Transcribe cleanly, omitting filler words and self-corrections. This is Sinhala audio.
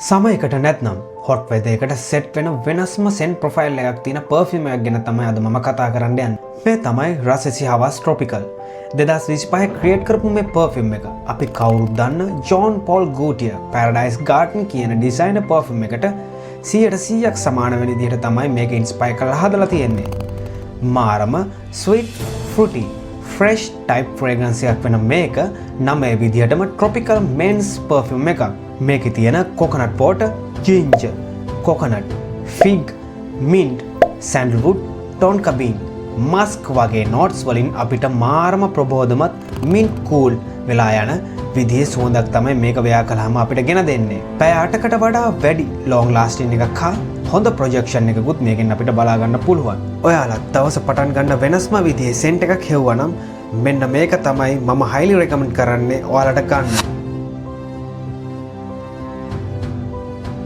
සමයකට නැත්නම් හොට් වෙදර් එකට සෙට් වෙන වෙනස්ම සෙන්ට් ප්‍රොෆයිල් එකක් තියෙන පර්ෆියුම් එකක් ගැන තමයි අද මම කතා කරන්න යන්නේ. මේ තමයි රසසි හවස් ට්‍රොපිකල්. 2025 ක්‍රියේට් කරපු මේ පර්ෆියුම් එක අපි කවුරුත් දන්න ජෝන් පෝල් ගූටියර් පැරඩයිස් ගාඩන් කියන ඩිසයිනර් පර්ෆියුම් එකට 100%ක් සමාන වෙන විදිහට තමයි මේක ඉන්ස්පයර් කරලා හදලා තියෙන්නේ. මාරම ස්වීට් ෆෘටි ෆ්‍රෙෂ් ටයිප් ෆ්‍රේග්‍රන්ස් එකක් වෙන මේක නමේ විදිහටම ට්‍රොපිකල් මෙන්ස් පර්ෆියුම් එකක්. මේකේ තියෙන coconut water, ginger, coconut, fig, mint, sandalwood, tonka bean, musk වගේ නෝට්ස් වලින් අපිට මාරම ප්‍රබෝධමත් මින්ට් කූල් වෙලා යන විදිහේ සුවඳක් තමයි මේක ව්‍යා කළාම අපිට ගෙන දෙන්නේ. පැය 8කට වඩා වැඩි ලොං ලාස්ටිං එකක් හා හොඳ ප්‍රොජෙක්ෂන් එකකුත් මේකෙන් අපිට බලා ගන්න පුළුවන්. ඔයාලා දවස පටන් ගන්න වෙනස්ම විදිහේ සෙන්ට් එකක් හෙව්වනම් මෙන්න මේක තමයි මම highly recommend කරන්නේ ඔයාලට ගන්න.